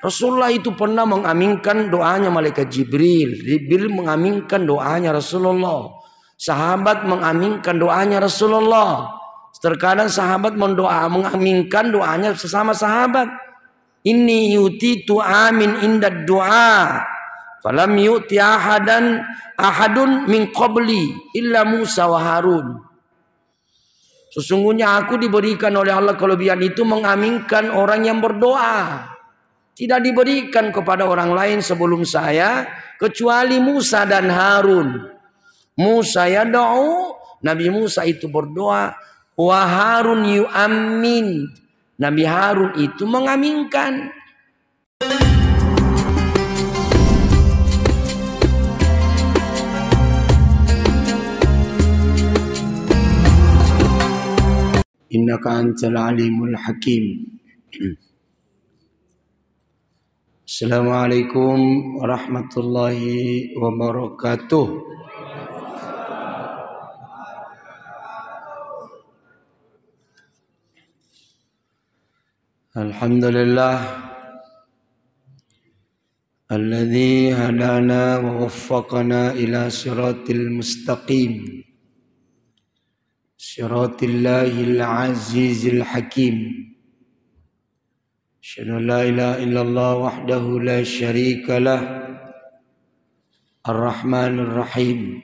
Rasulullah itu pernah mengaminkan doanya malaikat Jibril. Jibril mengaminkan doanya Rasulullah. Sahabat mengaminkan doanya Rasulullah. Terkadang sahabat mengaminkan doanya sesama sahabat. Inni yutitu amin indad doa. Falam yu'ti ahadun min qabli illa Musa wa Harun. Sesungguhnya aku diberikan oleh Allah kelebihan itu mengaminkan orang yang berdoa. Tidak diberikan kepada orang lain sebelum saya kecuali Musa dan Harun. Musa yad'u, Nabi Musa itu berdoa, wa Harun yu'ammin. Nabi Harun itu mengaminkan. Innaka antal alimul hakim. Assalamualaikum warahmatullahi wabarakatuh. Alhamdulillah alladzi hadana wa waffaqana ila siratil mustaqim. Siratillahil azizil hakim. Asyhadu an la ilaha illallah wahdahu la syarika lah. Ar-Rahmanir Rahim.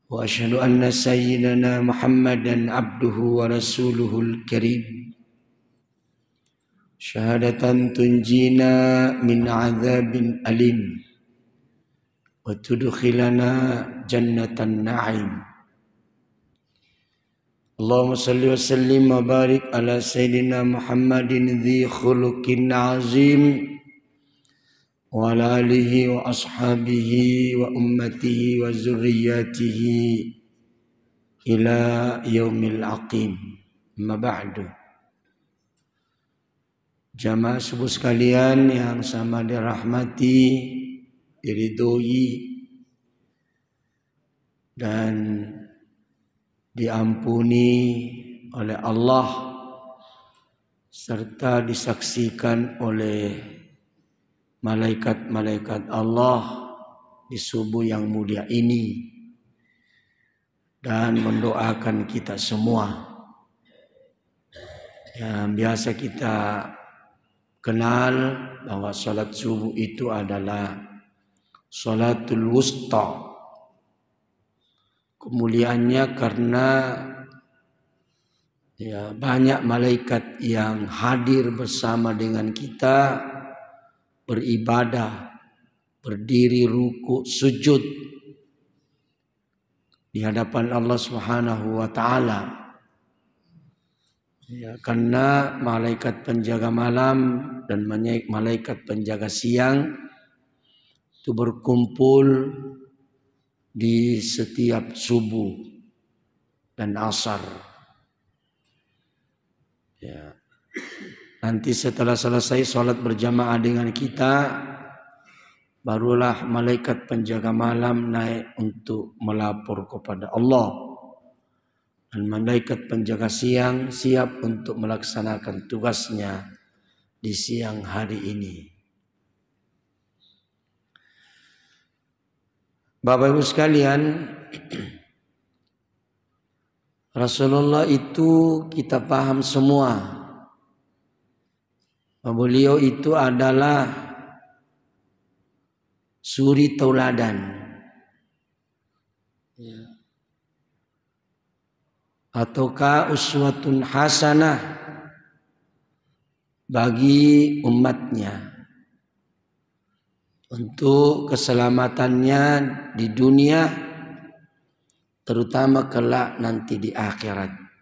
Wa asyhadu anna sayyidana Muhammadan abduhu wa rasuluhul karim. Syahadatan tunjina min azabin alim wa tudkhilana jannatan na'im. Allahumma salli wa sallim wa barik ala sayyidina Muhammadin dhi khuluqin azim wa ala alihi wa ashabihi wa ummatihi wa zurriyatihi ila yaumil aqim. Amma ba'du. Jamaah subuh sekalian yang sama dirahmati, diridhoi dan diampuni oleh Allah serta disaksikan oleh malaikat-malaikat Allah di subuh yang mulia ini, dan mendoakan kita semua. Yang biasa kita kenal bahwa salat subuh itu adalah salatul wusta. Kemuliaannya karena banyak malaikat yang hadir bersama dengan kita beribadah, berdiri ruku, sujud di hadapan Allah Subhanahu wa taala. Karena malaikat penjaga malam dan malaikat penjaga siang itu berkumpul di setiap subuh dan asar. Nanti setelah selesai sholat berjamaah dengan kita, barulah malaikat penjaga malam naik untuk melapor kepada Allah, dan malaikat penjaga siang siap untuk melaksanakan tugasnya di siang hari ini. Bapak Ibu sekalian, Rasulullah itu kita paham semua. Beliau itu adalah suri tauladan, ataukah uswatun hasanah bagi umatnya untuk keselamatannya di dunia, terutama kelak nanti di akhirat.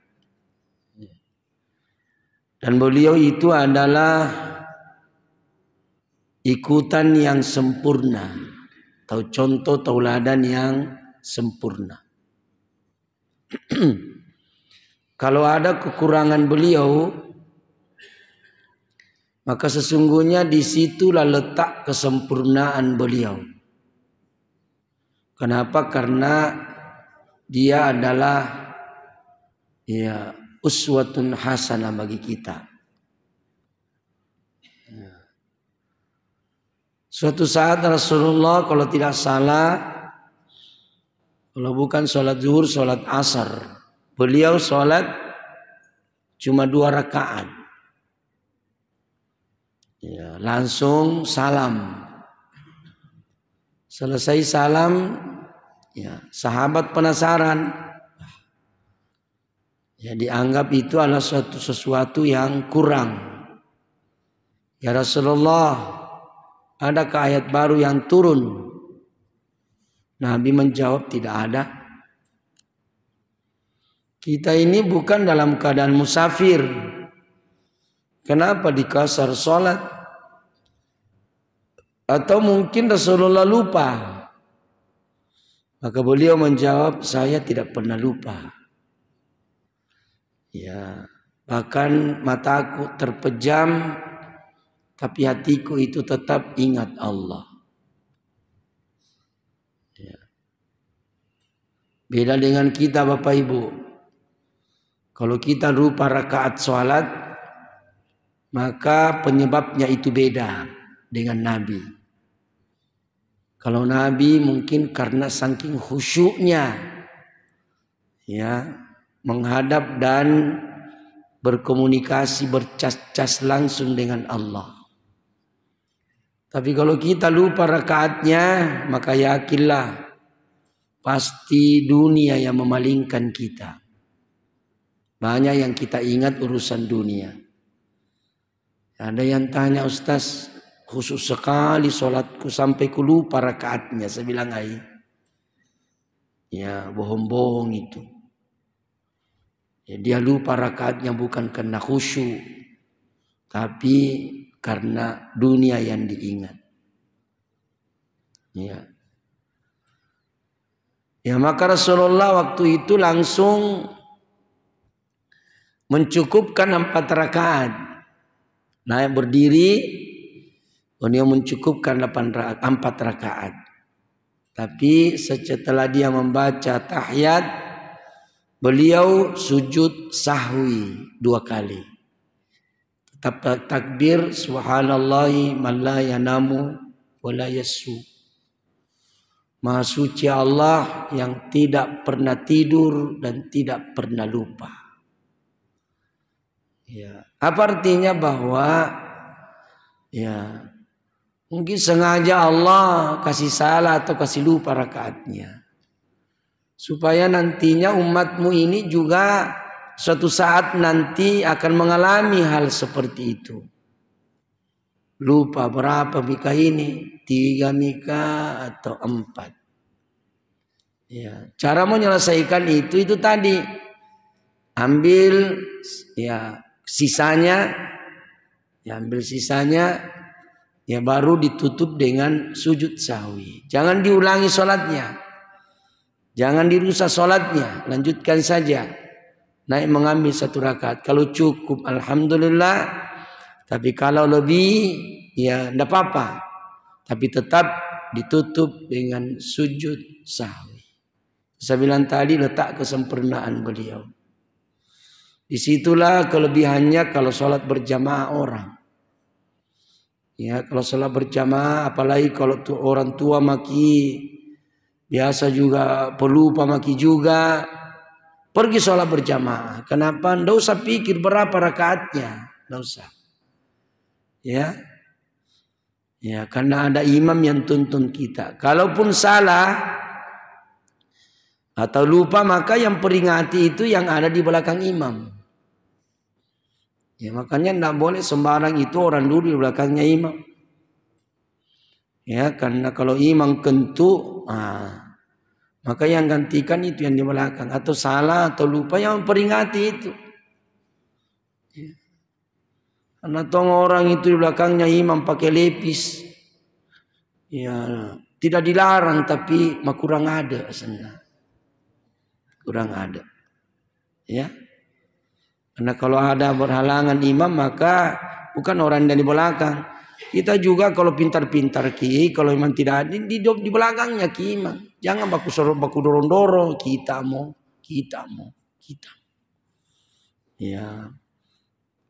Dan beliau itu adalah ikutan yang sempurna, atau contoh tauladan yang sempurna. Kalau ada kekurangan beliau, maka sesungguhnya disitulah letak kesempurnaan beliau. Kenapa? Karena dia adalah uswatun hasanah bagi kita. Suatu saat Rasulullah kalau tidak salah, kalau bukan sholat zuhur, sholat asar, beliau sholat cuma 2 rakaat. Ya, langsung salam. Selesai salam, ya, sahabat penasaran. Ya, dianggap itu adalah sesuatu yang kurang. Ya Rasulullah, adakah ayat baru yang turun? Nabi menjawab, tidak ada. Kita ini bukan dalam keadaan musafir. Kenapa dikasar sholat? Atau mungkin Rasulullah lupa? Maka beliau menjawab, saya tidak pernah lupa. Ya, bahkan mataku terpejam, tapi hatiku itu tetap ingat Allah. Ya. Beda dengan kita Bapak Ibu. Kalau kita lupa rakaat sholat, maka penyebabnya itu beda dengan Nabi. Kalau Nabi mungkin karena saking khusyuknya, ya, menghadap dan berkomunikasi, bercas-cas langsung dengan Allah. Tapi kalau kita lupa rakaatnya, maka yakinlah pasti dunia yang memalingkan kita. Banyak yang kita ingat urusan dunia. Ada yang tanya, Ustaz, khusus sekali sholatku sampai ku lupa rakaatnya. Saya bilang, ya bohong-bohong itu. Ya, dia lupa rakaatnya bukan karena khusyuk, tapi karena dunia yang diingat. Ya. Ya, maka Rasulullah waktu itu langsung mencukupkan 4 rakaat. Naik berdiri, beliau mencukupkan 4 rakaat. Tapi setelah dia membaca tahiyat, beliau sujud sahwi 2 kali. Tetap takbir subhanallahi man la yanamu wa la yasu. Maha suci Allah yang tidak pernah tidur dan tidak pernah lupa. Ya, apa artinya? Bahwa ya mungkin sengaja Allah kasih salah atau kasih lupa rakaatnya, supaya nantinya umatmu ini juga suatu saat nanti akan mengalami hal seperti itu. Lupa berapa mika ini, 3 mika atau 4. Ya, cara menyelesaikan itu tadi. Ambil ya sisanya, ya baru ditutup dengan sujud sahwi. Jangan diulangi sholatnya, jangan dirusak sholatnya, lanjutkan saja. Naik mengambil 1 rakaat. Kalau cukup alhamdulillah. Tapi kalau lebih ya tidak apa-apa. Tapi tetap ditutup dengan sujud sahwi. Saya bilang tadi letak kesempurnaan beliau. Disitulah kelebihannya kalau sholat berjamaah orang. Ya, kalau sholat berjamaah, apalagi kalau orang tua maki, biasa juga pelupa maki juga. Pergi sholat berjamaah. Kenapa? Tidak usah pikir berapa rakaatnya. Tidak usah. Ya, karena ada imam yang tuntun kita. Kalaupun salah atau lupa, maka yang peringati itu yang ada di belakang imam. Ya, makanya tidak boleh sembarang itu orang duduk di belakangnya imam. Ya, karena kalau imam kentu, maka yang gantikan itu yang di belakang. Atau salah atau lupa, yang memperingati itu. Ya. Karena orang itu di belakangnya imam pakai lepis. Ya, tidak dilarang, tapi kurang ada sebenarnya. Kurang ada. Ya. Karena kalau ada berhalangan imam, maka bukan orang dari belakang. Kita juga kalau pintar-pintar kalau imam tidak ada, di belakangnya ki imam. Jangan baku dorong-dorong, kita mau. Ya.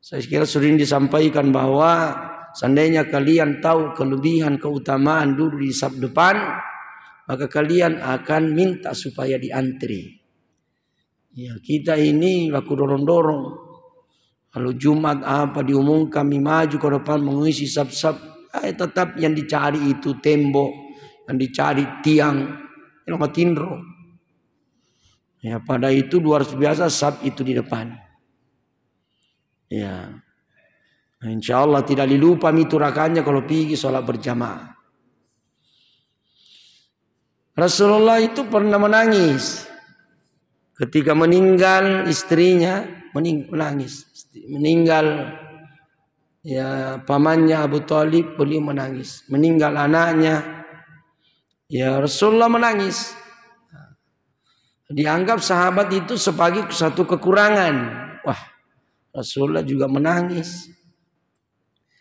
Saya kira sering disampaikan bahwa seandainya kalian tahu kelebihan keutamaan duduk di saf depan, maka kalian akan minta supaya diantri. Ya, kita ini laku dorong-dorong. Kalau Jumat apa diumumkan kami maju ke depan mengisi saf-saf, tetap yang dicari itu tembok, yang dicari tiang, yang matindro. Ya, pada itu luar biasa saf itu di depan. Ya, insya Allah tidak dilupa miturakannya kalau pergi sholat berjamaah. Rasulullah itu pernah menangis ketika meninggal istrinya, menangis. Meninggal ya pamannya Abu Thalib, beliau menangis. Meninggal anaknya, ya Rasulullah menangis. Dianggap sahabat itu sebagai satu kekurangan. Wah, Rasulullah juga menangis.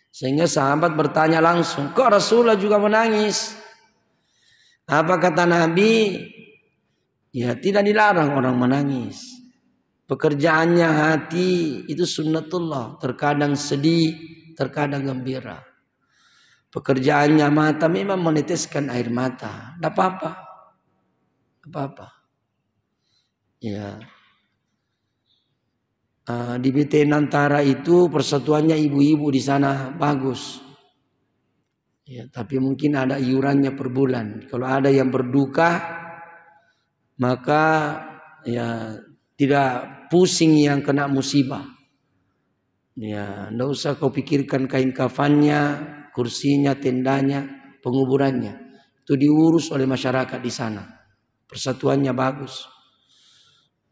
Sehingga sahabat bertanya langsung, kok Rasulullah juga menangis? Apa kata Nabi? Ya tidak dilarang orang menangis. Pekerjaannya hati itu sunnatullah. Terkadang sedih, terkadang gembira. Pekerjaannya mata memang meneteskan air mata. Tidak apa-apa. Apa-apa. Ya. Di BTN Antara itu persatuannya ibu-ibu di sana bagus. Ya, tapi mungkin ada iurannya per bulan. Kalau ada yang berduka, maka ya tidak pusing yang kena musibah. Ya, tidak usah kau pikirkan kain kafannya, kursinya, tendanya, penguburannya. Itu diurus oleh masyarakat di sana. Persatuannya bagus.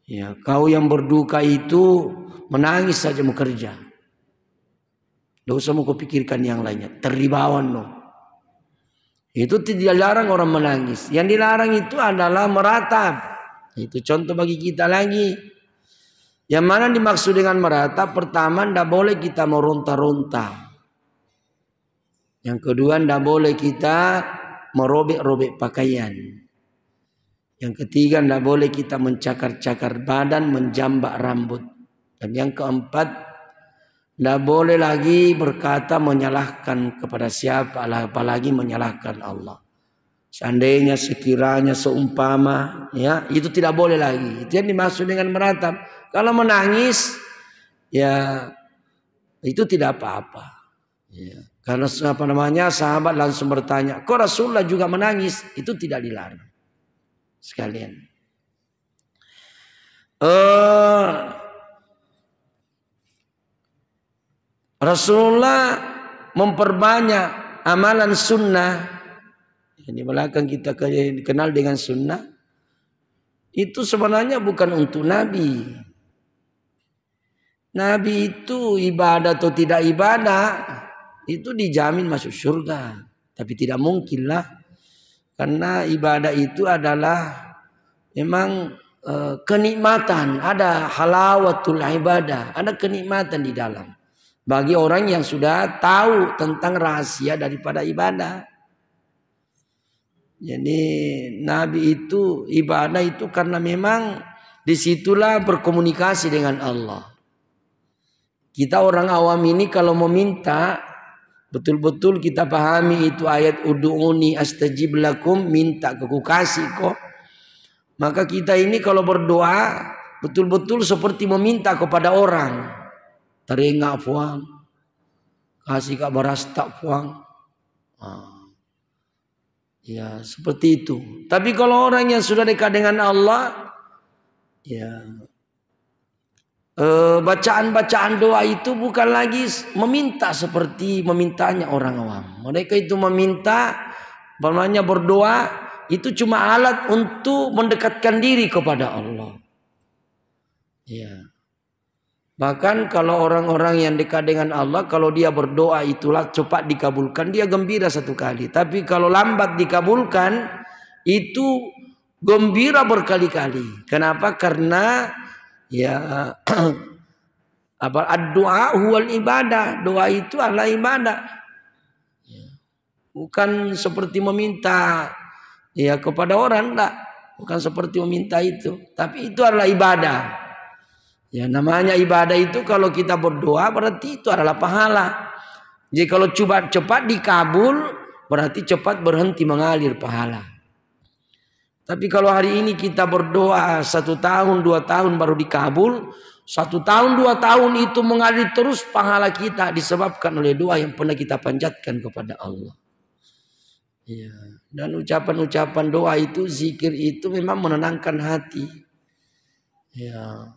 Ya, kau yang berduka itu menangis saja mau kerja. Tidak usah mau pikirkan yang lainnya. Terlibawan no. Itu tidak dilarang orang menangis. Yang dilarang itu adalah meratap. Itu contoh bagi kita lagi. Yang mana dimaksud dengan meratap? Pertama, tidak boleh kita meronta-ronta. Yang kedua, tidak boleh kita merobek-robek pakaian. Yang ketiga, tidak boleh kita mencakar-cakar badan, menjambak rambut. Dan yang keempat, tidak boleh lagi berkata menyalahkan kepada siapa, apalagi menyalahkan Allah. Seandainya sekiranya seumpama, ya itu tidak boleh lagi. Itu yang dimaksud dengan meratap. Kalau menangis, ya itu tidak apa-apa. Ya. Karena sahabat langsung bertanya, kok Rasulullah juga menangis? Itu tidak dilarang. Sekalian. Rasulullah memperbanyak amalan sunnah. Ini belakang kita kenal dengan sunnah. Itu sebenarnya bukan untuk Nabi. Nabi itu ibadah atau tidak ibadah, itu dijamin masuk surga. Tapi tidak mungkinlah. Karena ibadah itu adalah memang kenikmatan. Ada halawatul ibadah. Ada kenikmatan di dalam. Bagi orang yang sudah tahu tentang rahasia daripada ibadah. Jadi Nabi itu ibadah itu karena memang disitulah berkomunikasi dengan Allah. Kita orang awam ini kalau meminta, betul-betul kita pahami itu ayat ud'uni astajib lakum, minta aku kasih kok. Maka kita ini kalau berdoa betul-betul seperti meminta kepada orang. Teringat puang, kasih kak beras tak puang. Ya seperti itu. Tapi kalau orang yang sudah dekat dengan Allah, ya bacaan-bacaan doa itu bukan lagi meminta seperti memintanya orang awam. Mereka itu meminta, namanya berdoa itu cuma alat untuk mendekatkan diri kepada Allah. Ya. Bahkan kalau orang-orang yang dekat dengan Allah, kalau dia berdoa itulah cepat dikabulkan, dia gembira satu kali. Tapi kalau lambat dikabulkan, itu gembira berkali-kali. Kenapa? Karena ya doa huwal ibadah. Doa itu adalah ibadah. Bukan seperti meminta ya kepada orang, enggak. Bukan seperti meminta itu, tapi itu adalah ibadah. Ya namanya ibadah itu kalau kita berdoa berarti itu adalah pahala. Jadi kalau cepat dikabul, berarti cepat berhenti mengalir pahala. Tapi kalau hari ini kita berdoa 1 tahun, 2 tahun baru dikabul, 1 tahun, 2 tahun itu mengalir terus pahala kita disebabkan oleh doa yang pernah kita panjatkan kepada Allah. Ya. Dan ucapan-ucapan doa itu, zikir itu memang menenangkan hati. Ya.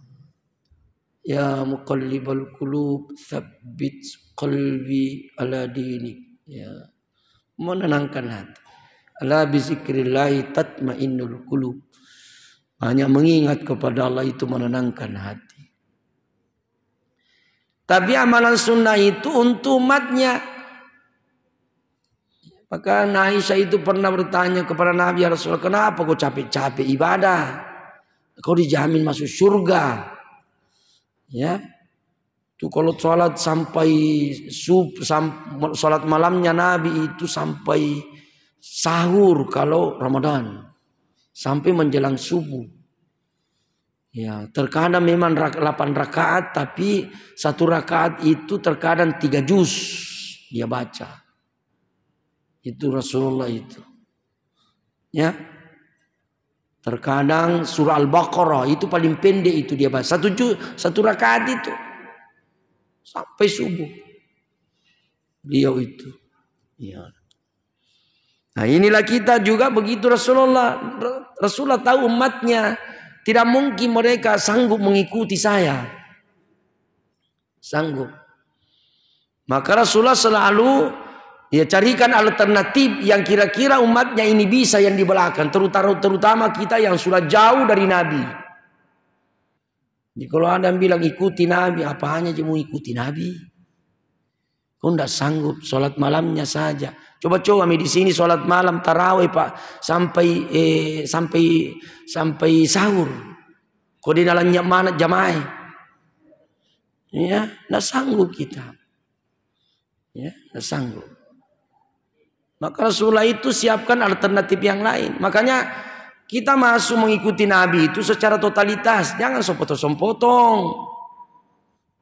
Ya muqallibal qulub, tsabbit qalbi ala dinik. Ya. Menenangkan hati. Ala bizikrillahi tatmainnul qulub. Hanya mengingat kepada Allah itu menenangkan hati. Tapi amalan sunnah itu untuk umatnya. Maka Aisyah itu pernah bertanya kepada Nabi, ya Rasulullah, kenapa kau capek-capek ibadah? Kau dijamin masuk surga. Ya, tuh kalau sholat sampai sholat malamnya Nabi itu sampai sahur kalau Ramadan, sampai menjelang subuh. Ya, terkadang memang 8 rakaat, tapi 1 rakaat itu terkadang 3 juz dia baca. Itu Rasulullah itu. Ya. Terkadang surah Al-Baqarah itu paling pendek itu dia baca. 1 rakaat itu. Sampai subuh. Beliau itu. Ya. Nah, inilah kita juga begitu Rasulullah. Rasulullah tahu umatnya tidak mungkin mereka sanggup mengikuti saya. Sanggup. Maka Rasulullah selalu carikan alternatif yang kira-kira umatnya ini bisa yang di belakang. Terutama kita yang sudah jauh dari Nabi. Jadi kalau ada yang bilang ikuti Nabi, apanya aja mau ikuti Nabi? Kau tidak sanggup sholat malamnya saja. Coba di sini sholat malam tarawih Pak sampai sahur. Kau di dalamnya mana jamaah? Ya, tidak sanggup kita. Ya, tidak sanggup. Maka Rasulullah itu siapkan alternatif yang lain. Makanya kita masuk mengikuti Nabi itu secara totalitas. Jangan sepotong-sepotong.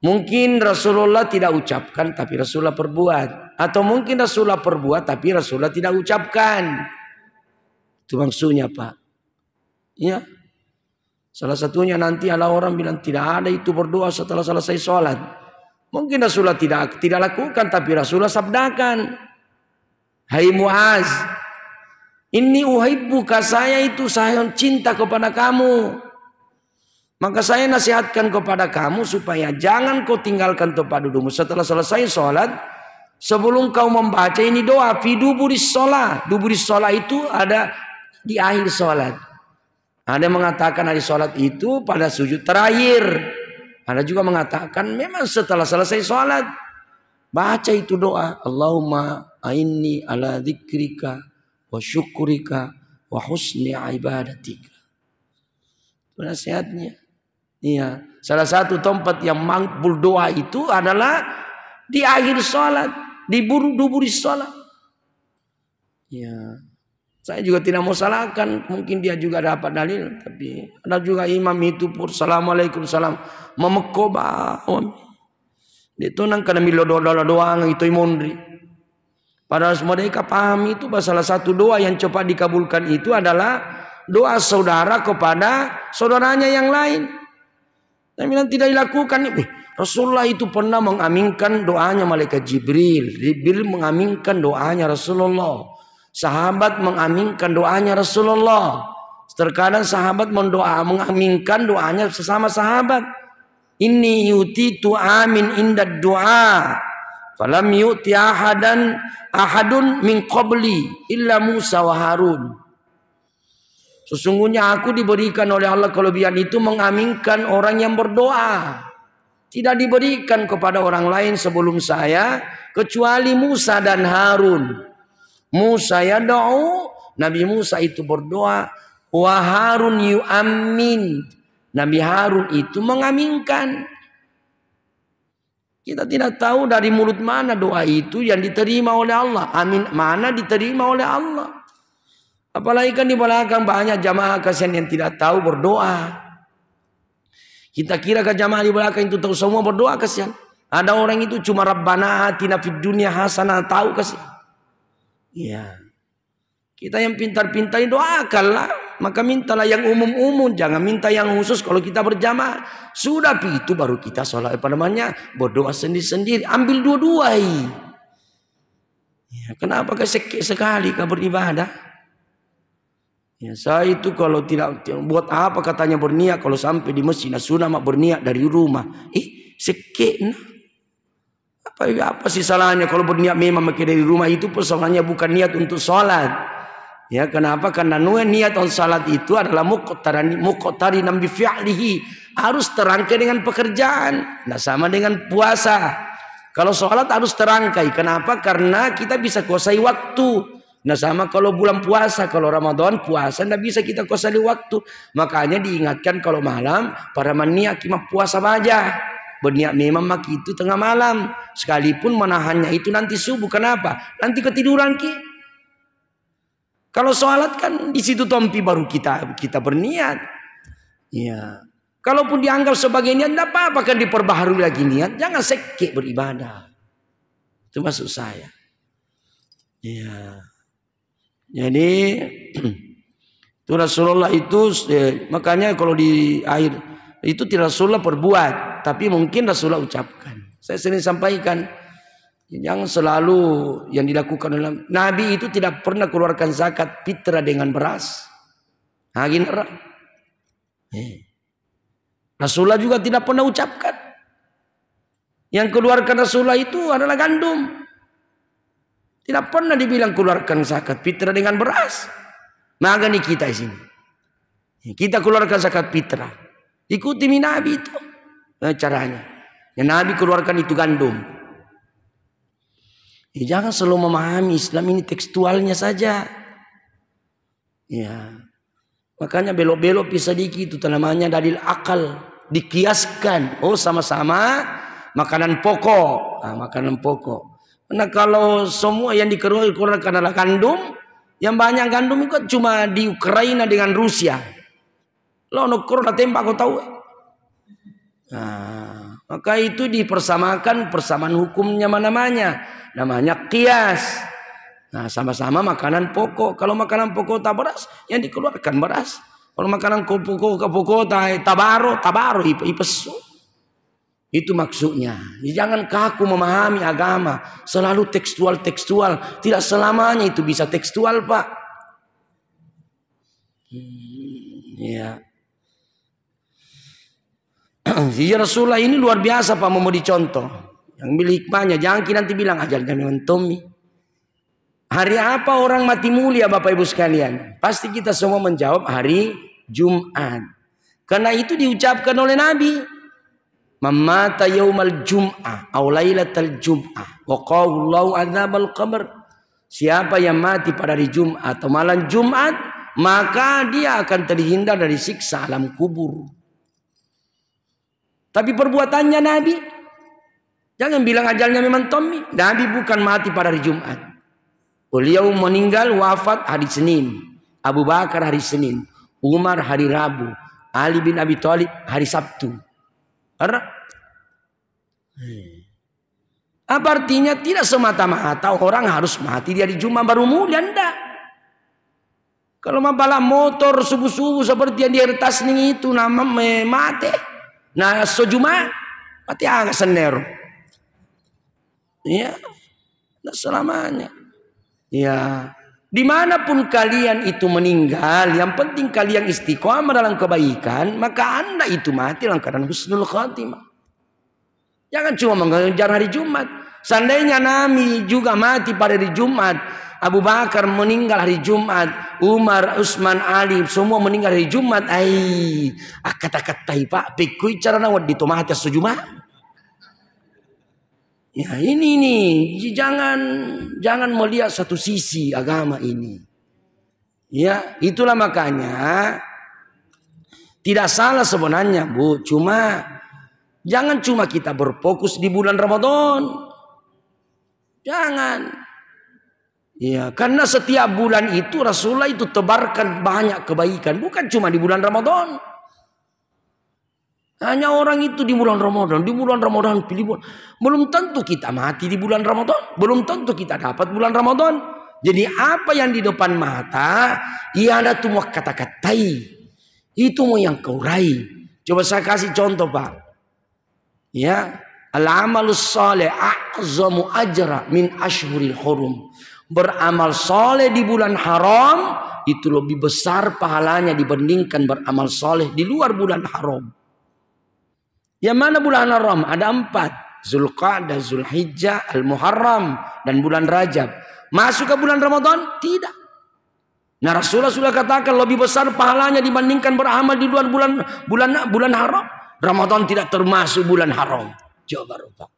Mungkin Rasulullah tidak ucapkan tapi Rasulullah perbuat. Atau mungkin Rasulullah perbuat tapi Rasulullah tidak ucapkan. Itu maksudnya Pak. Ya. Salah satunya nanti ada orang bilang tidak ada itu berdoa setelah selesai sholat. Mungkin Rasulullah tidak lakukan tapi Rasulullah sabdakan. Hai Muaz, inni uhibbuka, saya cinta kepada kamu. Maka saya nasihatkan kepada kamu supaya jangan kau tinggalkan tempat dudukmu setelah selesai sholat. Sebelum kau membaca ini doa, fi duburis sholat. Duburis sholat itu ada di akhir sholat. Ada yang mengatakan hari sholat itu pada sujud terakhir. Ada juga mengatakan memang setelah selesai sholat. Baca itu doa. Allahumma a'inni ala dzikrika wa syukrika wa husni ibadatika. Itu nasihatnya. Iya. Salah satu tempat yang makbul doa itu adalah di akhir sholat. Di duburis sholat. Ya. Saya juga tidak mau salahkan. Mungkin dia juga dapat dalil. Tapi ada juga imam itu pun. Assalamualaikum salam. Memekoba. Itu nang kada milo doa itu imondri. Padahal mereka paham itu bahwa salah satu doa yang cepat dikabulkan itu adalah doa saudara kepada saudaranya yang lain. Tapi tidak dilakukan. Rasulullah itu pernah mengaminkan doanya malaikat Jibril. Jibril mengaminkan doanya Rasulullah. Sahabat mengaminkan doanya Rasulullah. Terkadang sahabat mengaminkan doanya sesama sahabat. Inni yutitu amin indad du'a falam yuti ahadun min qabli illa Musa wa Harun. Sesungguhnya aku diberikan oleh Allah kelebihan itu mengaminkan orang yang berdoa. Tidak diberikan kepada orang lain sebelum saya kecuali Musa dan Harun. Musa yad'u, Nabi Musa itu berdoa, wa Harun yu'ammin. Nabi Harun itu mengaminkan. Kita tidak tahu dari mulut mana doa itu yang diterima oleh Allah. Amin mana diterima oleh Allah. Apalagi kan di belakang banyak jamaah kasihan yang tidak tahu berdoa. Kita kira ke jamaah di belakang itu tahu semua berdoa kasihan. Ada orang itu cuma Rabbana atina fid dunya hasanah, tahu kasih? Iya. Kita yang pintar-pintar doakanlah, maka mintalah yang umum-umum, jangan minta yang khusus. Kalau kita berjamaah sudah, itu baru kita sholat berdoa sendiri-sendiri, ambil dua-dua. Ya, kenapa kesekek sekali kau beribadah? Ya, saya itu kalau tidak, buat apa katanya berniat kalau sampai di masjid sunnah berniat dari rumah. Sekek. Apa sih salahnya kalau berniat memang dari rumah? Itu persoalannya bukan niat untuk sholat. Ya, kenapa? Karena niat on salat itu adalah muqtarin bi fi'lihi, harus terangkai dengan pekerjaan. Nah, sama dengan puasa. Kalau salat harus terangkai. Kenapa? Karena kita bisa kuasai waktu. Nah, sama kalau bulan puasa, kalau Ramadan puasa tidak bisa kita kuasai waktu. Makanya diingatkan kalau malam para maniak kimah puasa aja. Berniat memang maki itu tengah malam. Sekalipun menahannya itu nanti subuh. Kenapa? Nanti ketiduran ki. Kalau sholat kan di situ tompi baru kita berniat. Ya. Kalaupun dianggap sebagai niat, tidak apa-apa kan diperbaharui lagi niat. Jangan sekek beribadah. Itu maksud saya. Ya. Jadi itu Rasulullah itu makanya kalau di air itu tidak Rasulullah perbuat, tapi mungkin Rasulullah ucapkan. Saya sering sampaikan, jangan selalu yang dilakukan dalam Nabi itu tidak pernah keluarkan zakat fitrah dengan beras. Rasulullah juga tidak pernah ucapkan. Yang keluarkan Rasulullah itu adalah gandum. Tidak pernah dibilang keluarkan zakat fitrah dengan beras. Maka nih kita di sini, kita keluarkan zakat fitrah. Ikuti Nabi itu caranya. Yang Nabi keluarkan itu gandum. Jangan selalu memahami Islam ini tekstualnya saja. Ya. Makanya belok-belok bisa dikit itu namanya dalil akal, dikiaskan. Oh, sama-sama makanan pokok. Makanan pokok. Nah, kalau semua yang dikeluarkan adalah gandum, yang banyak gandum itu cuma di Ukraina dengan Rusia. Lo corona tembak kau tahu? Nah, maka itu dipersamakan, persamaan hukumnya namanya kias. Nah, sama-sama makanan pokok. Kalau makanan pokok tak beras, yang dikeluarkan beras. Kalau makanan pokok tabaro ipesu. Itu maksudnya. Jangan kaku memahami agama. Selalu tekstual. Tidak selamanya itu bisa tekstual, Pak. Ya. Ya, Rasulullah ini luar biasa, Pak, mau dicontoh. Yang milik hikmahnya. Jangan nanti bilang ajarkan memang Tommy. Hari apa orang mati mulia, Bapak Ibu sekalian? Pasti kita semua menjawab hari Jumat. Karena itu diucapkan oleh Nabi. Mamata yaumal jum'ah aw lailatal jum'ah wa qawallahu adzabal qabr. Siapa yang mati pada hari Jumat atau malam Jumat, maka dia akan terhindar dari siksa alam kubur. Tapi perbuatannya Nabi, jangan bilang ajalnya memang Tommy. Nabi bukan mati pada hari Jumat. Beliau meninggal wafat hari Senin. Abu Bakar hari Senin, Umar hari Rabu, Ali bin Abi Thalib hari Sabtu. Apa artinya? Tidak semata-mata orang harus mati di hari Jumat baru mulia, enggak. Kalau balap motor subuh-subuh seperti yang di kertas ini itu nama mati. Nah, sejuma mati agak senero. Ya, tidak selamanya. Ya, dimanapun kalian itu meninggal, yang penting kalian istiqomah dalam kebaikan, maka Anda itu mati dalam keadaan husnul khatimah. Jangan cuma mengejar hari Jumat. Seandainya Nabi juga mati pada hari Jumat, Abu Bakar meninggal hari Jumat, Umar, Utsman, Ali semua meninggal hari Jumat. Kata-katai Pak, pikui cara nawat ditomati sejumah. Ya, ini nih, jangan melihat satu sisi agama ini. Ya, itulah makanya tidak salah sebenarnya, Bu. Jangan cuma kita berfokus di bulan Ramadan. Jangan. Ya, karena setiap bulan itu Rasulullah itu tebarkan banyak kebaikan, bukan cuma di bulan Ramadan. Hanya orang itu di bulan Ramadan, pilih bulan. Belum tentu kita mati di bulan Ramadan, belum tentu kita dapat bulan Ramadan. Jadi apa yang di depan mata, ia ada tuh mau kata-katai, itu mau yang kau raih. Coba saya kasih contoh Pak. Ya, al-amalus saleh a'zamu ajra min ashhuril hurum. Beramal soleh di bulan haram itu lebih besar pahalanya dibandingkan beramal soleh di luar bulan haram. Yang mana bulan haram? Ada 4. Zulqa'dah, Zulhijjah, Al-Muharram, dan bulan Rajab. Masuk ke bulan Ramadan? Tidak. Nah Rasulullah sudah katakan lebih besar pahalanya dibandingkan beramal di luar bulan haram. Ramadan tidak termasuk bulan haram. Coba Pak.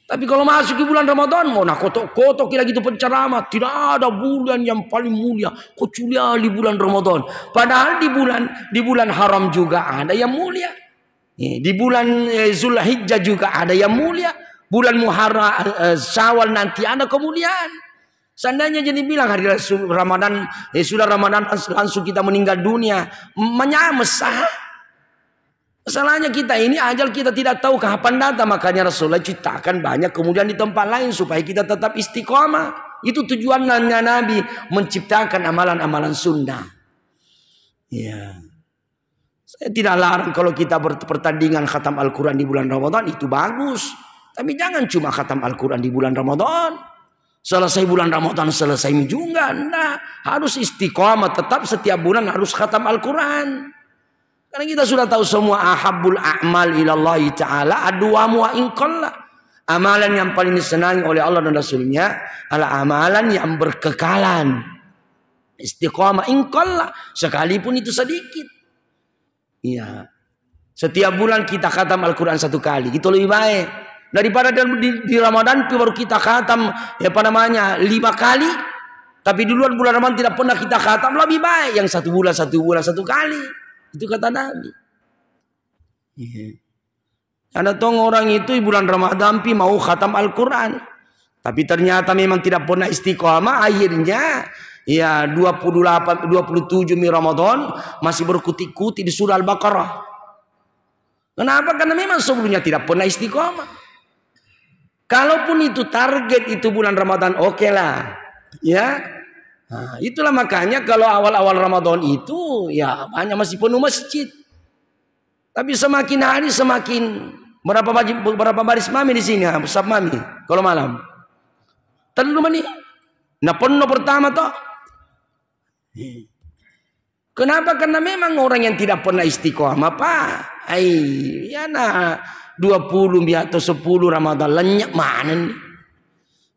Tapi kalau masuk di bulan Ramadan, mau nak kotok-kotok kira gitu penceramah. Tidak ada bulan yang paling mulia kecuali di bulan Ramadan. Padahal di bulan haram juga ada yang mulia. Di bulan Zulhijjah juga ada yang mulia. Bulan Muharram, Syawal nanti ada kemuliaan. Seandainya jadi bilang hari Ramadan, sudah Ramadan langsung kita meninggal dunia, menyamesah. Masalahnya kita ini ajal kita tidak tahu kapan datang, makanya Rasulullah ciptakan banyak kemudian di tempat lain supaya kita tetap istiqomah. Itu tujuannya Nabi menciptakan amalan-amalan sunnah. Ya. Saya tidak larang kalau kita berpertandingan khatam Al-Quran di bulan Ramadan, itu bagus. Tapi jangan cuma khatam Al-Quran di bulan Ramadan. Selesai bulan Ramadan selesai juga. Nah, harus istiqomah, tetap setiap bulan harus khatam Al-Quran. Karena kita sudah tahu semua ahabbul a'mal ilallahi ta'ala adwamu wa inqalla. Amalan yang paling disenangi oleh Allah dan Rasulnya adalah amalan yang berkekalan. Istiqomah inqalla, sekalipun itu sedikit. Iya. Setiap bulan kita khatam Al-Quran 1 kali. Itu lebih baik. Daripada di Ramadan itu baru kita khatam 5 kali. Tapi di luar bulan Ramadan tidak pernah kita khatam. Lebih baik yang 1 bulan 1 kali. Itu kata Nabi. Ada tong orang itu di bulan Ramadan mau khatam Al-Quran. Tapi ternyata memang tidak pernah istiqomah. Akhirnya 27 Ramadan masih berkutik-kutik di surah Al-Baqarah. Kenapa? Karena memang sebelumnya tidak pernah istiqomah. Kalaupun itu target itu bulan Ramadan, oke lah. Ya. Nah, itulah makanya kalau awal-awal Ramadan itu banyak masih penuh masjid. Tapi semakin hari semakin berapa baris mami di sini, besar mami kalau malam. Terlalu mani. Nah, penuh pertama toh. Kenapa? Karena memang orang yang tidak pernah istiqomah, Pak. 20 atau 10 Ramadan lenyap mana nih?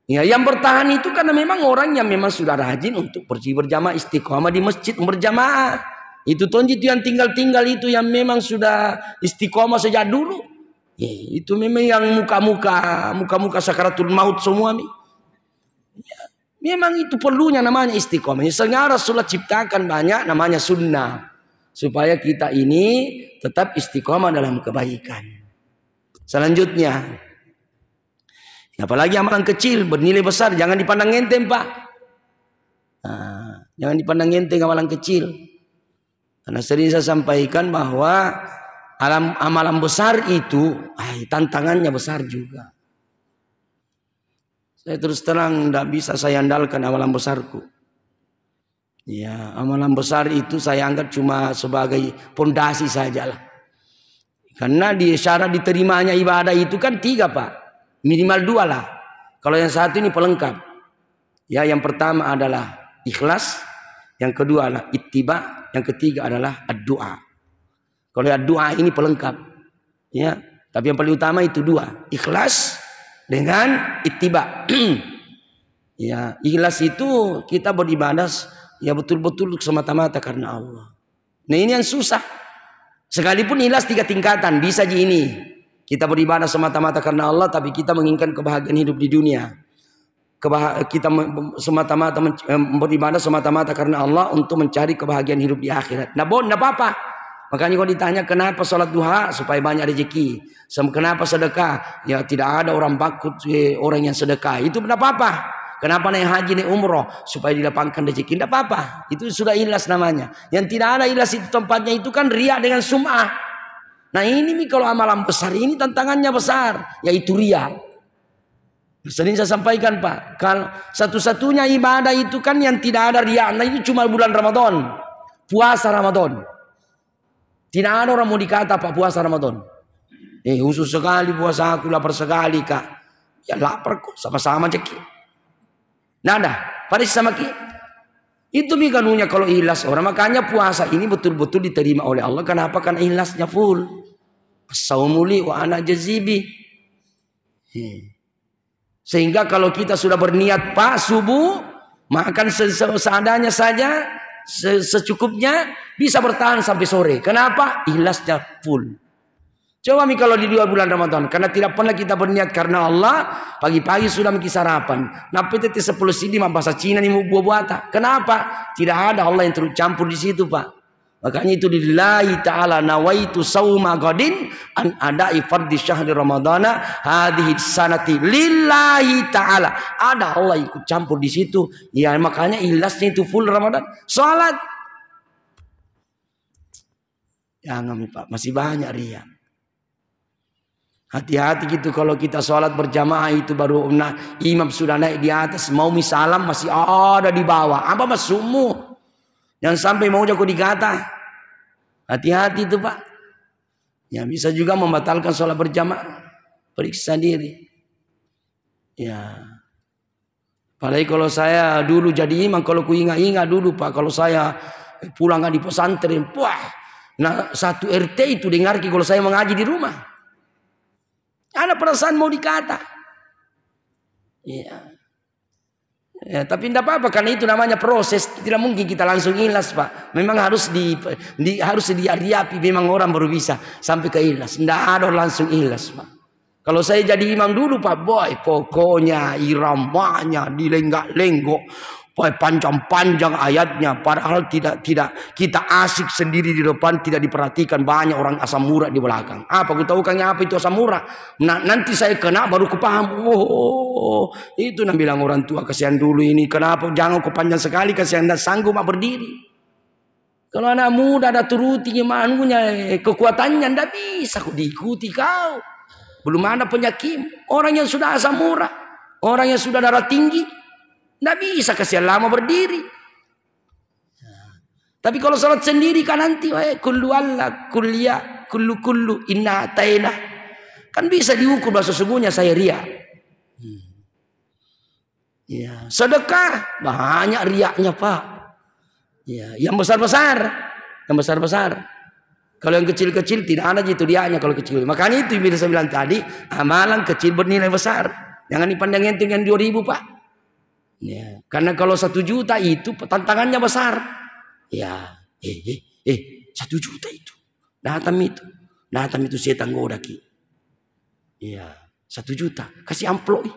Ya, yang bertahan itu karena memang orang yang memang sudah rajin untuk pergi berjamaah, istiqomah di masjid berjamaah. Itu tonji itu yang tinggal itu yang memang sudah istiqomah sejak dulu. Ya, itu memang yang muka-muka sakaratul maut semua nih. Ya. Memang itu perlunya namanya istiqomah. Misalnya Rasulullah ciptakan banyak namanya sunnah. Supaya kita ini tetap istiqomah dalam kebaikan. Selanjutnya. Apalagi amalan kecil bernilai besar. Jangan dipandang enteng Pak. Nah, jangan dipandang enteng amalan kecil. Karena sering saya sampaikan bahwa amalan besar itu tantangannya besar juga. Saya terus terang tidak bisa saya andalkan amalan besarku. Ya, amalan besar itu saya anggap cuma sebagai pondasi sajalah. Karena di syarat diterimanya ibadah itu kan 3 Pak. Minimal 2 lah. Kalau yang satu ini pelengkap. Ya, yang pertama adalah ikhlas. Yang kedua adalah ittiba. Yang ketiga adalah ad-du'a. Kalau ad-du'a ini pelengkap. Ya, tapi yang paling utama itu 2. Ikhlas dengan ittiba. Ya, ikhlas itu kita beribadah betul-betul semata-mata karena Allah. Nah, ini yang susah. Sekalipun ikhlas 3 tingkatan, bisa ini. Kita beribadah semata-mata karena Allah, tapi kita menginginkan kebahagiaan hidup di dunia. Kita semata-mata beribadah semata-mata karena Allah untuk mencari kebahagiaan hidup di akhirat. Nah, enggak apa-apa. Makanya kalau ditanya kenapa sholat duha supaya banyak rezeki, kenapa sedekah? Ya tidak ada orang takut orang yang sedekah. Itu tidak apa-apa. Kenapa naik haji naik umroh supaya dilapangkan rezeki? Tidak apa-apa. Itu sudah ikhlas namanya. Yang tidak ada ikhlas itu tempatnya itu kan riya dengan sum'ah. Nah ini nih kalau amalan besar ini tantangannya besar, yaitu riya. Sering saya sampaikan Pak, kalau satu-satunya ibadah itu kan yang tidak ada riya, nah itu cuma bulan Ramadan, puasa Ramadan. Tidak ada orang mau dikata Pak puasa Ramadan. Khusus sekali puasa aku, lapar sekali Kak. Ya lapar kok, sama-sama cek. Nada, pada sama ki. Itu mikanunya kalau ikhlas orang. Makanya puasa ini betul-betul diterima oleh Allah. Kenapa? Karena ikhlasnya full. As-saumuli wa ana jazibi. Sehingga kalau kita sudah berniat Pak subuh, makan seadanya saja, secukupnya, bisa bertahan sampai sore. Kenapa? Ikhlasnya full. Coba kalau di 2 bulan Ramadan, karena tidak pernah kita berniat karena Allah, pagi-pagi sudah mungkin sarapan. Nah, PT 10 sini bahasa Cina nih buah-buatan. Kenapa? Tidak ada Allah yang turut campur di situ, Pak. Makanya itu lillahi ta'ala nawaitu sauma gadin an ada'i fardhi syahri ramadana hadhihi sanati lillahi ta'ala. Ada Allah ikut campur di situ. Ya makanya ikhlasnya itu full Ramadan. Salat. Jangan Pak, masih banyak riya. Hati-hati gitu kalau kita sholat berjamaah itu baru imam sudah naik di atas, mau misalam masih ada di bawah. Apa masukmu? Jangan sampai mau jago dikata. Hati-hati itu Pak. Ya bisa juga membatalkan sholat berjamaah. Periksa diri. Ya. Apalagi kalau saya dulu jadi imam, kalau ku ingat-ingat dulu Pak, kalau saya pulang di pesantren, wah, nah satu RT itu dengar kalau saya mengaji di rumah. Ada perasaan mau dikata. Ya. Ya, tapi tidak apa-apa karena itu namanya proses, tidak mungkin kita langsung ikhlas Pak. Memang harus harus diapi, memang orang baru bisa sampai ke ikhlas. Tidak ada langsung ikhlas Pak. Kalau saya jadi imam dulu Pak, boy, pokoknya iramanya dilenggak-lenggok, panjang-panjang ayatnya, padahal tidak kita asik sendiri di depan, tidak diperhatikan banyak orang asam urat di belakang. Apa aku tahu kan apa itu asam urat? Nah, nanti saya kena baru kupaham. Oh, itu yang bilang orang tua kasihan dulu ini. Kenapa jangan kau panjang sekali, kasihan tidak sanggup berdiri. Kalau anak muda ada turuti imannya, kekuatannya tidak bisa kau diikuti kau. Belum ada penyakit. Orang yang sudah asam urat, orang yang sudah darah tinggi, tidak bisa kasihan lama berdiri. Tapi kalau salat sendiri kan nanti kullu Allah kulliya kullu inna ataina. Kan bisa diukur bahwa sesungguhnya saya riya. Ya, sedekah banyak riyanya Pak. Ya, yang besar-besar, yang besar-besar. Kalau yang kecil-kecil tidak ada gitu riaknya kalau kecil. Makanya itu bila saya bilang tadi, amalan kecil bernilai besar. Jangan dipandang enteng yang 2.000 Pak. Ya, karena kalau 1 juta itu tantangannya besar. Ya, 1 juta itu. Datang itu setan goda ki. Ya, 1 juta. Kasih amplop,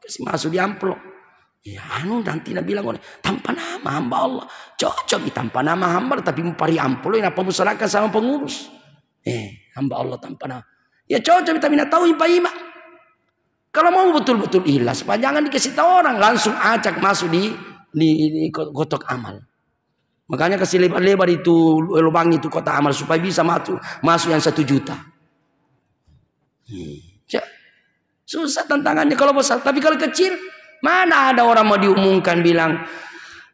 kasih masuk di amplop. Ya, nanti nak bilang tanpa nama hamba Allah. Cocok tanpa nama hamba tapi mempari amplop yang apa musyawarah sama pengurus. Hamba Allah tanpa nama. Ya cocok tapi nak tahu ima. Kalau mau betul-betul ikhlas, Pak, jangan dikasih tahu orang, langsung acak masuk di kotak amal. Makanya kasih lebar-lebar itu lubang itu kotak amal supaya bisa masuk yang 1 juta. Susah tantangannya kalau besar, tapi kalau kecil, mana ada orang mau diumumkan bilang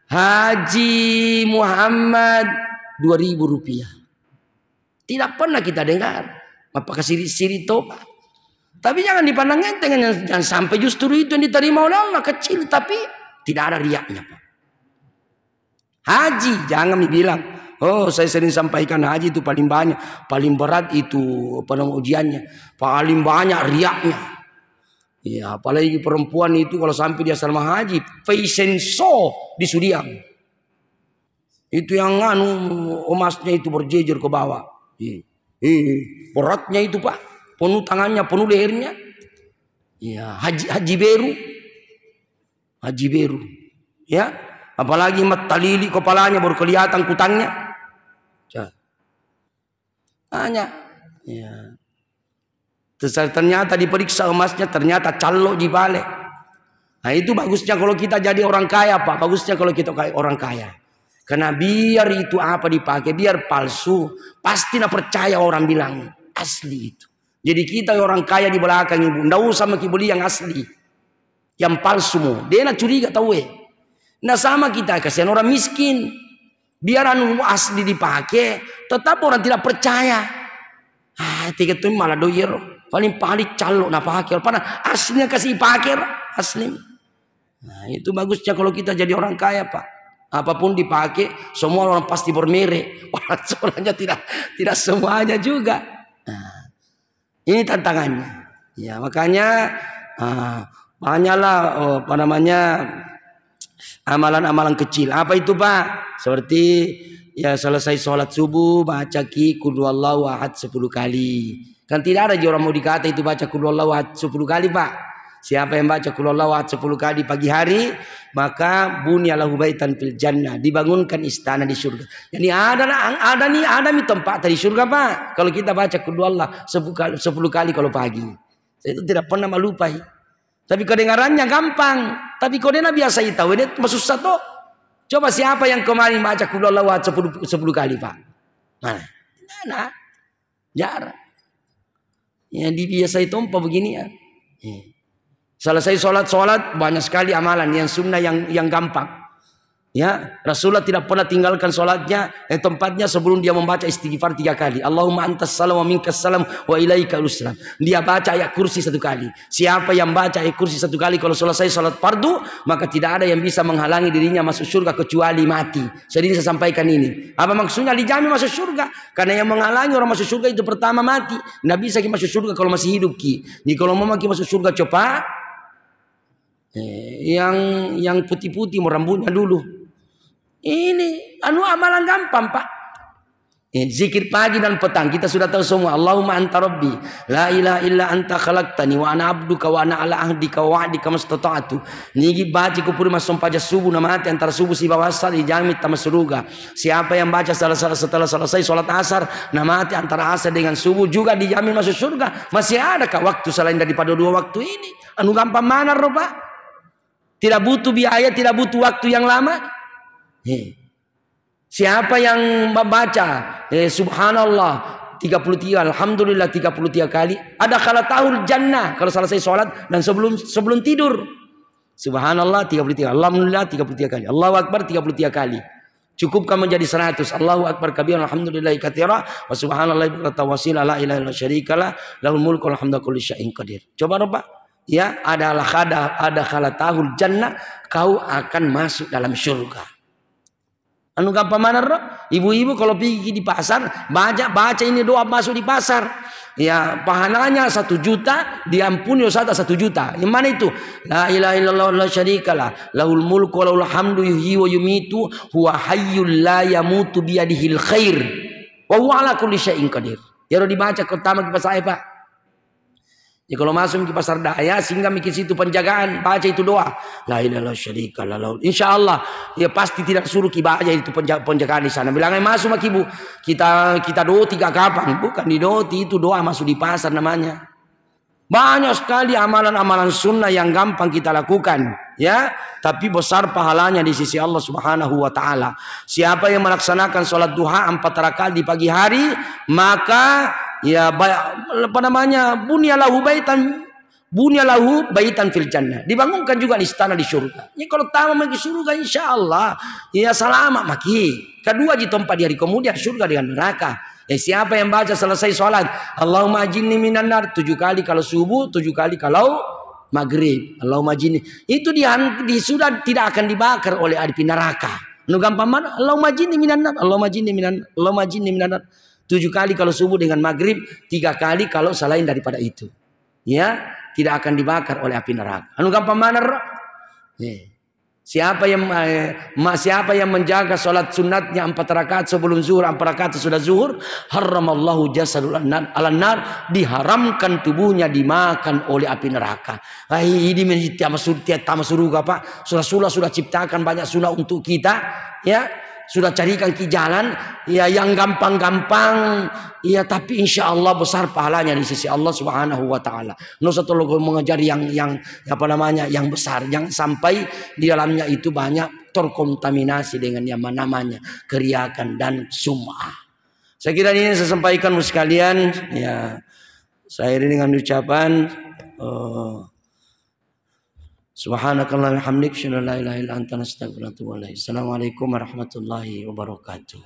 Haji Muhammad 2.000 rupiah. Tidak pernah kita dengar. Apakah siri toba? Tapi jangan dipandang enteng, jangan sampai justru itu yang diterima oleh Allah kecil tapi tidak ada riaknya Pak. Haji jangan dibilang, oh saya sering sampaikan haji itu paling banyak, paling berat itu ujiannya, paling banyak riaknya. Ya apalagi perempuan itu kalau sampai dia asrama haji, fashion show di Sudiang. Itu yang emasnya itu berjejer ke bawah. Beratnya itu Pak. Penuh tangannya, penuh lehernya. Ya, haji beru. Ya, apalagi matalili kepalanya baru kelihatan kutangnya. Hanya, ya. Ternyata diperiksa emasnya, ternyata calo di balik. Nah itu bagusnya kalau kita jadi orang kaya Pak. Bagusnya kalau kita orang kaya. Karena biar itu apa dipakai, biar palsu, pasti nak percaya orang bilang. asli itu. Jadi kita orang kaya di belakang ibu, ndak usah maki beli yang asli, yang palsu mu. Dia nak curiga tahu Nah sama kita kasihan orang miskin, biar anu asli dipakai, tetap orang tidak percaya. Tiga tu malah doyer, paling calok nak pakai, padahal aslinya kasih pakai asli. Nah itu bagusnya kalau kita jadi orang kaya pak. Apapun dipakai, semua orang pasti bermerek. Orang sebenarnya tidak semuanya juga. Nah, ini tantangannya. Ya makanya banyaklah amalan-amalan kecil. Apa itu pak? Seperti ya selesai sholat subuh baca qul huwallahu ahad 10 kali. Kan tidak ada orang mau dikata itu baca qul huwallahu ahad 10 kali pak. Siapa yang baca qul huwallahu ahad 10 kali pagi hari, maka bunyalahu baitan fil jannah, dibangunkan istana di surga. Jadi ada nih tempat di surga pak. Kalau kita baca qul huwallahu 10 kali kalau pagi. Saya itu tidak pernah melupai. Tapi kedengarannya gampang. Tapi kodenya biasa tahu ini masuk satu. Coba siapa yang kemarin baca qul huwallahu ahad 10 kali pak? Mana? Jarang. Yang biasa itu begini ya. Selesai sholat banyak sekali amalan yang sunnah yang gampang. Ya, Rasulullah tidak pernah tinggalkan sholatnya tempatnya sebelum dia membaca istighfar 3 kali. Allahumma antas salam wa minkas salam wa ilaika salam. Dia baca ayat kursi 1 kali. Siapa yang baca ayat kursi 1 kali kalau selesai sholat fardu, maka tidak ada yang bisa menghalangi dirinya masuk surga kecuali mati. Jadi saya sampaikan ini. Apa maksudnya dijamin masuk surga? Karena yang menghalangi orang masuk surga itu pertama mati. Nggak bisa kita masuk surga kalau masih hidup ki. Jadi kalau mau masuk surga coba yang putih-putih mau rambutnya dulu. Ini amalan gampang pak. Zikir pagi dan petang kita sudah tahu semua. Allahumma anta rabbi la ilaha illa anta khalaqtani wa ana abduka wa ana ala ahdika wa wa'dika mastata'tu. Nigi baca kupuri masuk pajak subuh namati antara subuh si bawasal dijamit tamas surga. Siapa yang baca setelah selesai sholat asar namati antara asar dengan subuh juga dijamin masuk surga. Masih adakah waktu selain daripada 2 waktu ini? Anu gampang mana pak? Tidak butuh biaya, tidak butuh waktu yang lama. Siapa yang membaca subhanallah 33, alhamdulillah 33 kali, ada khalatahul jannah kalau selesai sholat dan sebelum tidur. Subhanallah 33, alhamdulillah 33 kali, Allahu akbar 33 kali. Cukupkan menjadi 100. Allahu akbar kabir, alhamdulillahi katsira, wa subhanallahi bukratan wa asila, la ilaha illa syarikalah, lahul mulku wal hamdu kulli syai'in qadir. Coba Pak. Ya, ada khalatahul jannah, kau akan masuk dalam surga. Anu gampang mana ibu-ibu kalau pergi di pasar baca ini doa masuk di pasar. Ya pahalanya 1 juta, diampuni dosa 1 juta. Yang mana itu? La ilaha illallah la syarikalah, lahul mulku wa lahul hamdu yuhyi wa yumitu, huwa hayyul la yamutu biyadihil khair. Wa huwa ala kulli syai'in qadir. Ya dibaca pertama ke pasar Pak. Ya kalau masuk ke pasar daya sehingga mikir situ penjagaan, baca itu doa. La ilaha illallah syarika lahu. Insyaallah ya pasti tidak suruh ki baca itu penjagaan di sana. Bilangnya masuk mak ibu. Kita doa 3 kapan? Bukan di doa itu doa masuk di pasar namanya. Banyak sekali amalan-amalan sunnah yang gampang kita lakukan, ya, tapi besar pahalanya di sisi Allah Subhanahu wa taala. Siapa yang melaksanakan salat duha 4 rakaat di pagi hari, maka ya bunyalahu baitan fil jannah, dibangunkan juga istana di surga. Ya kalau tamu maki surga insyaallah ya selamat maki. Kedua di tempat di hari kemudian surga dengan neraka. Siapa yang baca selesai sholat Allahumma ajinni minan nar 7 kali kalau subuh, 7 kali kalau maghrib, Allahumma ajinni, itu sudah tidak akan dibakar oleh api neraka. Nu gampang mana? Allahumma ajinni minan nar, Allahumma ajinni minan nar, Allahumma ajinni minan nar. 7 kali kalau subuh dengan maghrib, 3 kali kalau selain daripada itu. Ya, tidak akan dibakar oleh api neraka. Nu gampang mana? Siapa yang menjaga sholat sunatnya 4 rakaat sebelum zuhur, 4 rakaat sudah zuhur, haramallahu jasadul alan-nar, diharamkan tubuhnya dimakan oleh api neraka. Ini menjadi surga Pak. Sudah ciptakan banyak sunnah untuk kita, ya. Sudah carikan ke jalan ya yang gampang-gampang ya, tapi insya Allah besar pahalanya di sisi Allah Subhanahu wa taala. No satu logo mengejar yang yang besar, yang sampai di dalamnya itu banyak terkontaminasi dengan yang namanya keriakan dan sum'ah. Saya kira ini saya sampaikan sekalian. Ya, saya ini dengan ucapan subhanakallahumma hamdik syada la ilaha illa anta nastaghfiruka wa atubu ilaik. Assalamualaikum warahmatullahi wabarakatuh.